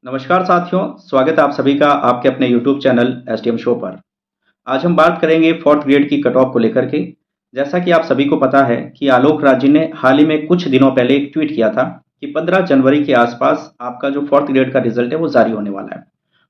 नमस्कार साथियों, स्वागत है आप सभी का आपके अपने यूट्यूब चैनल एसटीएम शो पर। आज हम बात करेंगे फोर्थ ग्रेड की कट ऑफ को लेकर के। जैसा कि आप सभी को पता है कि आलोक राज जी ने हाल ही में कुछ दिनों पहले एक ट्वीट किया था कि 15 जनवरी के आसपास आपका जो फोर्थ ग्रेड का रिजल्ट है वो जारी होने वाला है।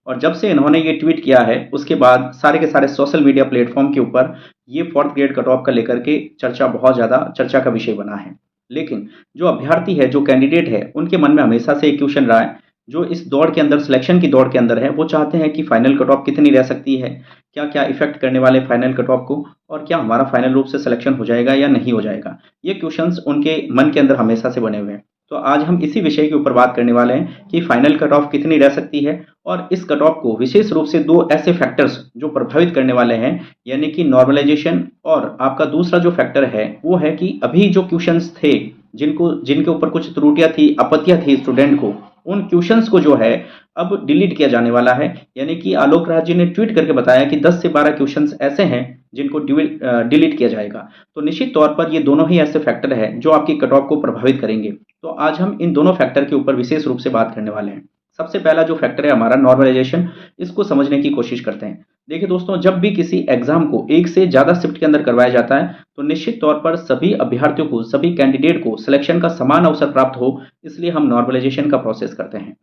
और जब से इन्होंने ये ट्वीट किया है उसके बाद सारे के सारे सोशल मीडिया प्लेटफॉर्म के ऊपर ये फोर्थ ग्रेड कट ऑफ का लेकर के चर्चा बहुत ज़्यादा चर्चा का विषय बना है। लेकिन जो अभ्यर्थी है, जो कैंडिडेट है, उनके मन में हमेशा से एक क्वेश्चन रहा है, जो इस दौड़ के अंदर, सिलेक्शन की दौड़ के अंदर है, वो चाहते हैं कि फाइनल कट ऑफ कितनी रह सकती है, क्या क्या इफेक्ट करने वाले फाइनल कट ऑफ को, और क्या हमारा फाइनल रूप से सिलेक्शन हो जाएगा या नहीं हो जाएगा। ये क्वेश्चंस उनके मन के अंदर हमेशा से बने हुए हैं। तो आज हम इसी विषय के ऊपर बात करने वाले हैं कि फाइनल कट ऑफ कितनी रह सकती है, और इस कट ऑफ को विशेष रूप से दो ऐसे फैक्टर्स जो प्रभावित करने वाले हैं, यानी कि नॉर्मलाइजेशन, और आपका दूसरा जो फैक्टर है वो है कि अभी जो क्वेश्चंस थे जिनको जिनके ऊपर कुछ त्रुटियां थी, आपत्तियां थी स्टूडेंट को, उन क्वेश्चंस को जो है अब डिलीट किया जाने वाला है। यानी कि आलोक राज जी ने ट्वीट करके बताया कि 10 से 12 क्वेश्चंस ऐसे हैं जिनको डिलीट किया जाएगा। तो निश्चित तौर पर ये दोनों ही ऐसे फैक्टर हैं जो आपकी कट ऑफ को प्रभावित करेंगे। तो आज हम इन दोनों फैक्टर के ऊपर विशेष रूप से बात करने वाले हैं। सबसे पहला जो फैक्टर है हमारा नॉर्मलाइजेशन, इसको समझने की कोशिश करते हैं। देखिए दोस्तों, जब भी किसी एग्जाम को एक से ज़्यादा शिफ्ट के अंदर करवाया जाता है तो निश्चित तौर पर सभी अभ्यर्थियों को, सभी कैंडिडेट को सिलेक्शन का समान अवसर प्राप्त हो, इसलिए हम नॉर्मलाइजेशन का प्रोसेस करते हैं।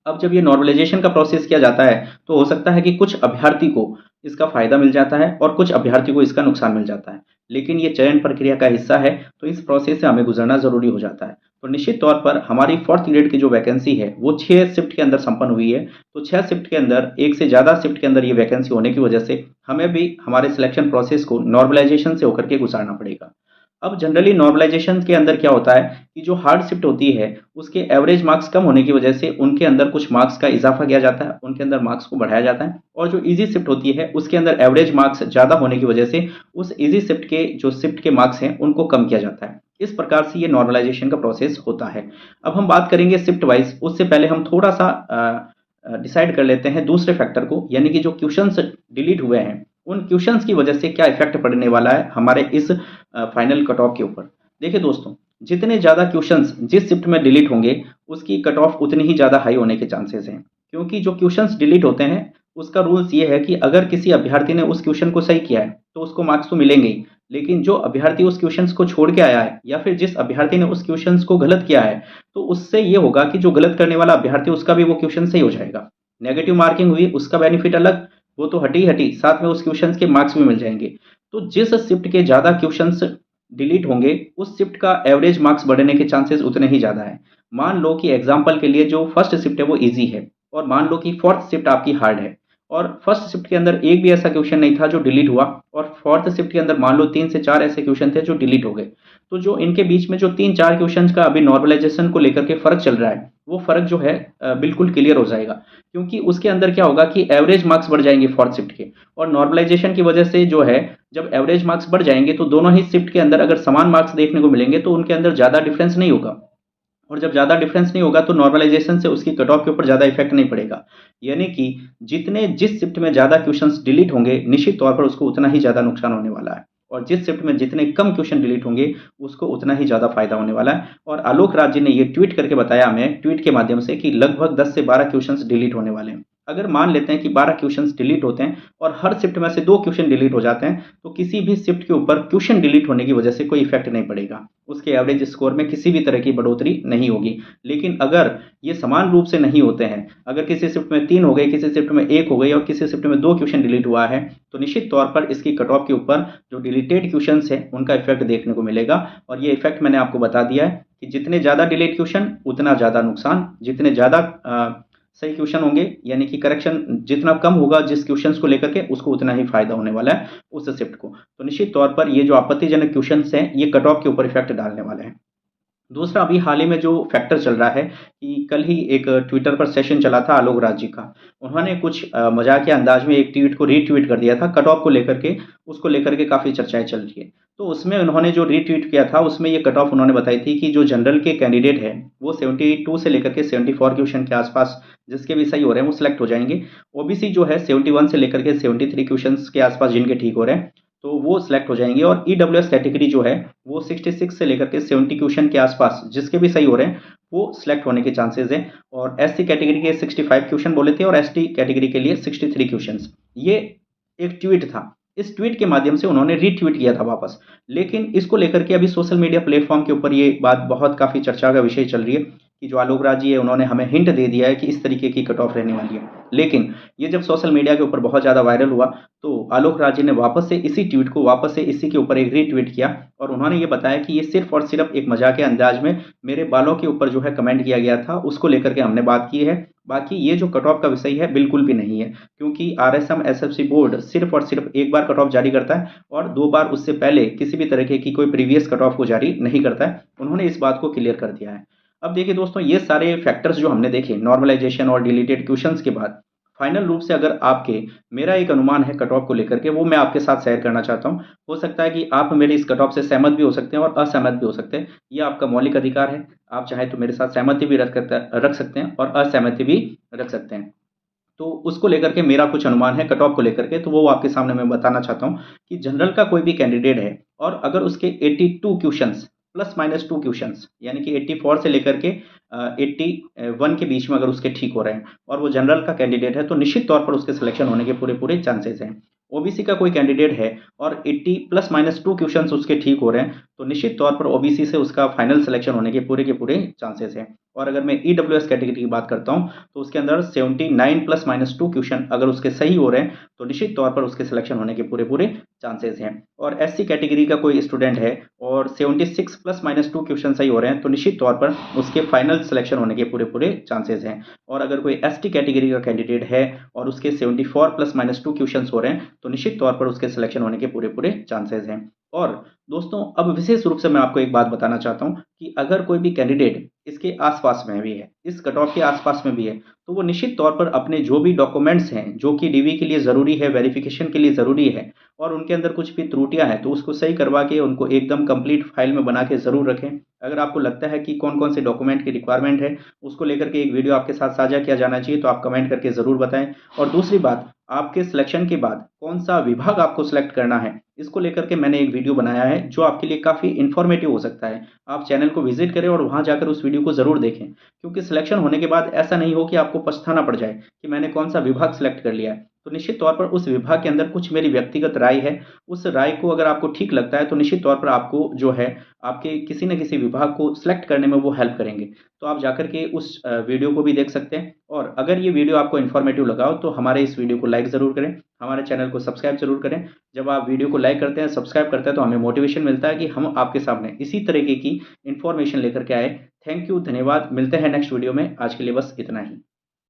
अब जब ये नॉर्मलाइजेशन का प्रोसेस किया जाता है तो हो सकता है कि कुछ अभ्यर्थी को इसका फायदा मिल जाता है और कुछ अभ्यर्थी को इसका नुकसान मिल जाता है। लेकिन ये चयन प्रक्रिया का हिस्सा है, तो इस प्रोसेस से हमें गुजरना जरूरी हो जाता है। तो निश्चित तौर पर हमारी फोर्थ ग्रेड की जो वैकेंसी है वो 6 शिफ्ट के अंदर संपन्न हुई है। तो 6 शिफ्ट के अंदर, एक से ज़्यादा शिफ्ट के अंदर ये वैकेंसी होने की वजह से हमें भी हमारे सिलेक्शन प्रोसेस को नॉर्मलाइजेशन से होकर के गुजारना पड़ेगा। अब जनरली नॉर्मलाइजेशन के अंदर क्या होता है कि जो हार्ड शिफ्ट होती है उसके एवरेज मार्क्स कम होने की वजह से उनके अंदर कुछ मार्क्स का इजाफा किया जाता है, उनके अंदर मार्क्स को बढ़ाया जाता है। और जो इजी शिफ्ट होती है उसके अंदर एवरेज मार्क्स ज़्यादा होने की वजह से उस इजी शिफ्ट के जो शिफ्ट के मार्क्स हैं उनको कम किया जाता है। इस प्रकार से ये नॉर्मलाइजेशन का प्रोसेस होता है। अब हम बात करेंगे शिफ्ट वाइज, उससे पहले हम थोड़ा सा डिसाइड कर लेते हैं दूसरे फैक्टर को, यानी कि जो क्वेश्चंस डिलीट हुए हैं उन क्वेश्चंस की वजह से क्या इफेक्ट पड़ने वाला है हमारे इस फाइनल कट ऑफ के ऊपर। देखिए दोस्तों, जितने ज़्यादा क्वेश्चंस जिस शिफ्ट में डिलीट होंगे उसकी कट ऑफ उतनी ही ज़्यादा हाई होने के चांसेस हैं। क्योंकि जो क्वेश्चंस डिलीट होते हैं उसका रूल्स ये है कि अगर किसी अभ्यर्थी ने उस क्वेश्चन को सही किया है तो उसको मार्क्स तो मिलेंगे ही। लेकिन जो अभ्यर्थी उस क्वेश्चंस को छोड़ के आया है या फिर जिस अभ्यर्थी ने उस क्वेश्चंस को गलत किया है, तो उससे ये होगा कि जो गलत करने वाला अभ्यर्थी उसका भी वो क्वेश्चन सही हो जाएगा। नेगेटिव मार्किंग हुई उसका बेनिफिट अलग, वो तो हटी हटी, साथ में उस क्वेश्चन के मार्क्स भी मिल जाएंगे। तो जिस शिफ्ट के ज़्यादा क्वेश्चंस डिलीट होंगे उस शिफ्ट का एवरेज मार्क्स बढ़ने के चांसेस उतने ही ज़्यादा है। मान लो कि एग्जाम्पल के लिए जो फर्स्ट शिफ्ट है वो इजी है, और मान लो कि फोर्थ शिफ्ट आपकी हार्ड है, और फर्स्ट शिफ्ट के अंदर एक भी ऐसा क्वेश्चन नहीं था जो डिलीट हुआ, और फोर्थ शिफ्ट के अंदर मान लो 3 से 4 ऐसे क्वेश्चन थे जो डिलीट हो गए। तो जो इनके बीच में जो 3-4 क्वेश्चन का अभी नॉर्मलाइजेशन को लेकर के फर्क चल रहा है वो फर्क जो है बिल्कुल क्लियर हो जाएगा। क्योंकि उसके अंदर क्या होगा कि एवरेज मार्क्स बढ़ जाएंगे फोर्थ शिफ्ट के, और नॉर्मलाइजेशन की वजह से जो है जब एवरेज मार्क्स बढ़ जाएंगे तो दोनों ही शिफ्ट के अंदर अगर समान मार्क्स देखने को मिलेंगे तो उनके अंदर ज़्यादा डिफरेंस नहीं होगा। और जब ज़्यादा डिफरेंस नहीं होगा तो नॉर्मलाइजेशन से उसकी कट ऑफ के ऊपर ज़्यादा इफेक्ट नहीं पड़ेगा। यानी कि जिस शिफ्ट में ज़्यादा क्वेश्चंस डिलीट होंगे निश्चित तौर पर उसको उतना ही ज़्यादा नुकसान होने वाला है, और जिस शिफ्ट में जितने कम क्वेश्चन डिलीट होंगे उसको उतना ही ज़्यादा फायदा होने वाला है। और आलोक राज जी ने ये ट्वीट करके बताया हमें ट्वीट के माध्यम से कि लगभग 10 से 12 क्वेश्चंस डिलीट होने वाले हैं। अगर मान लेते हैं कि 12 क्वेश्चंस डिलीट होते हैं और हर शिफ्ट में से 2 क्वेश्चन डिलीट हो जाते हैं, तो किसी भी शिफ्ट के ऊपर क्वेश्चन डिलीट होने की वजह से कोई इफेक्ट नहीं पड़ेगा, उसके एवरेज स्कोर में किसी भी तरह की बढ़ोतरी नहीं होगी। लेकिन अगर ये समान रूप से नहीं होते हैं, अगर किसी शिफ्ट में 3 हो गए, किसी शिफ्ट में 1 हो गई और किसी शिफ्ट में 2 क्वेश्चन डिलीट हुआ है, तो निश्चित तौर पर इसकी कट ऑफ के ऊपर जो डिलीटेड क्वेश्चन है उनका इफेक्ट देखने को मिलेगा। और ये इफेक्ट मैंने आपको बता दिया है कि जितने ज़्यादा डिलीट क्वेश्चन उतना ज़्यादा नुकसान, जितने ज़्यादा सही क्वेश्चन होंगे, यानी कि करेक्शन जितना कम होगा जिस क्वेश्चंस को लेकर के उसको उतना ही फायदा होने वाला है उस शिफ्ट को। तो निश्चित तौर पर ये जो आपत्तिजनक क्वेश्चंस हैं ये कट ऑफ के ऊपर इफेक्ट डालने वाले हैं। दूसरा, अभी हाल ही में जो फैक्टर चल रहा है कि कल ही एक ट्विटर पर सेशन चला था आलोक राज जी का। उन्होंने कुछ मजाकिया अंदाज में एक ट्वीट को रीट्वीट कर दिया था कट ऑफ को लेकर के, उसको लेकर के काफ़ी चर्चाएं चल रही है। तो उसमें उन्होंने जो रीट्वीट किया था उसमें ये कट ऑफ उन्होंने बताई थी कि जो जनरल के कैंडिडेट हैं वो 72 से लेकर के 74 क्वेश्चन के आसपास जिसके भी सही हो रहे हैं वो सिलेक्ट हो जाएंगे। ओबीसी जो है 71 से लेकर के 73 क्वेश्चन के आसपास जिनके ठीक हो रहे हैं, तो वो सिलेक्ट हो जाएंगे। और ईडब्ल्यूएस कैटेगरी जो है वो 66 से लेकर के 70 क्वेश्चन के आसपास जिसके भी सही हो रहे हैं वो सिलेक्ट होने के चांसेस हैं। और एससी कैटेगरी के 65 क्वेश्चन बोले थे और एसटी कैटेगरी के लिए 63 क्वेश्चन। ये एक ट्वीट था, इस ट्वीट के माध्यम से उन्होंने रीट्वीट किया था वापस। लेकिन इसको लेकर के अभी सोशल मीडिया प्लेटफॉर्म के ऊपर ये बात बहुत काफ़ी चर्चा का विषय चल रही है कि जो आलोक राज जी है उन्होंने हमें हिंट दे दिया है कि इस तरीके की कट ऑफ रहने वाली है। लेकिन ये जब सोशल मीडिया के ऊपर बहुत ज़्यादा वायरल हुआ तो आलोक राज जी ने वापस से इसी ट्वीट को वापस से इसी के ऊपर एक रीट्वीट किया और उन्होंने ये बताया कि ये सिर्फ और सिर्फ एक मजाक के अंदाज में मेरे बालों के ऊपर जो है कमेंट किया गया था, उसको लेकर के हमने बात की है। बाकी ये जो कट ऑफ का विषय है बिल्कुल भी नहीं है, क्योंकि आरएसएम एसएफसी बोर्ड सिर्फ और सिर्फ एक बार कट ऑफ जारी करता है और 2 बार उससे पहले किसी भी तरीके की कोई प्रीवियस कट ऑफ को जारी नहीं करता है। उन्होंने इस बात को क्लियर कर दिया है। अब देखिए दोस्तों, ये सारे फैक्टर्स जो हमने देखे नॉर्मलाइजेशन और डिलीटेड क्वेश्चंस के बाद, फाइनल रूप से अगर आपके मेरा एक अनुमान है कट ऑफ को लेकर के, वो मैं आपके साथ शेयर करना चाहता हूँ। हो सकता है कि आप मेरे इस कट ऑफ से सहमत भी हो सकते हैं और असहमत भी हो सकते हैं। ये आपका मौलिक अधिकार है। आप चाहें तो मेरे साथ सहमति भी रख सकते हैं और असहमति भी रख सकते हैं। तो उसको लेकर के मेरा कुछ अनुमान है कट ऑफ को लेकर के, तो वो आपके सामने मैं बताना चाहता हूँ कि जनरल का कोई भी कैंडिडेट है और अगर उसके 82 क्वेश्चंस प्लस माइनस 2 क्वेश्चंस यानी कि 84 से लेकर के 81 के बीच में अगर उसके ठीक हो रहे हैं और वो जनरल का कैंडिडेट है तो निश्चित तौर पर उसके सिलेक्शन होने के पूरे पूरे चांसेस हैं। ओबीसी का कोई कैंडिडेट है और 80 प्लस माइनस 2 क्वेश्चंस उसके ठीक हो रहे हैं तो निश्चित तौर पर ओबीसी से उसका फाइनल सिलेक्शन होने के पूरे चांसेस हैं। और अगर मैं ईडब्ल्यूएस कैटेगरी की बात करता हूं तो उसके अंदर 79 प्लस माइनस 2 क्वेश्चन अगर उसके सही हो रहे हैं तो निश्चित तौर पर उसके सिलेक्शन होने के पूरे पूरे चांसेस हैं। और एससी कैटेगरी का कोई स्टूडेंट है और 76 प्लस माइनस 2 क्वेश्चन सही हो रहे हैं तो निश्चित तौर पर उसके फाइनल सिलेक्शन होने के पूरे पूरे चांसेस हैं। और अगर कोई एसटी कैटेगरी का कैंडिडेट है और उसके 74 प्लस माइनस 2 क्वेश्चन हो रहे हैं तो निश्चित तौर पर उसके सिलेक्शन होने के पूरे पूरे चांसेस हैं। और दोस्तों, अब विशेष रूप से मैं आपको एक बात बताना चाहता हूं कि अगर कोई भी कैंडिडेट इसके आसपास में भी है, इस कट ऑफ के आसपास में भी है, तो वो निश्चित तौर पर अपने जो भी डॉक्यूमेंट्स हैं जो कि डीवी के लिए ज़रूरी है, वेरिफिकेशन के लिए ज़रूरी है और उनके अंदर कुछ भी त्रुटियां हैं तो उसको सही करवा के उनको एकदम कंप्लीट फाइल में बना के ज़रूर रखें। अगर आपको लगता है कि कौन कौन से डॉक्यूमेंट की रिक्वायरमेंट है उसको लेकर के एक वीडियो आपके साथ साझा किया जाना चाहिए तो आप कमेंट करके ज़रूर बताएं। और दूसरी बात, आपके सिलेक्शन के बाद कौन सा विभाग आपको सिलेक्ट करना है इसको लेकर के मैंने एक वीडियो बनाया है जो आपके लिए काफ़ी इन्फॉर्मेटिव हो सकता है। आप चैनल को विजिट करें और वहां जाकर उस वीडियो को ज़रूर देखें, क्योंकि सिलेक्शन होने के बाद ऐसा नहीं हो कि आपको पछताना पड़ जाए कि मैंने कौन सा विभाग सिलेक्ट कर लिया है। तो निश्चित तौर पर उस विभाग के अंदर कुछ मेरी व्यक्तिगत राय है, उस राय को अगर आपको ठीक लगता है तो निश्चित तौर पर आपको जो है आपके किसी न किसी विभाग को सिलेक्ट करने में वो हेल्प करेंगे। तो आप जाकर के उस वीडियो को भी देख सकते हैं। और अगर ये वीडियो आपको इन्फॉर्मेटिव लगा हो तो हमारे इस वीडियो को लाइक ज़रूर करें, हमारे चैनल को सब्सक्राइब ज़रूर करें। जब आप वीडियो को लाइक करते हैं, सब्सक्राइब करते हैं तो हमें मोटिवेशन मिलता है कि हम आपके सामने इसी तरीके की इन्फॉर्मेशन लेकर के आए। थैंक यू, धन्यवाद। मिलते हैं नेक्स्ट वीडियो में। आज के लिए बस इतना ही।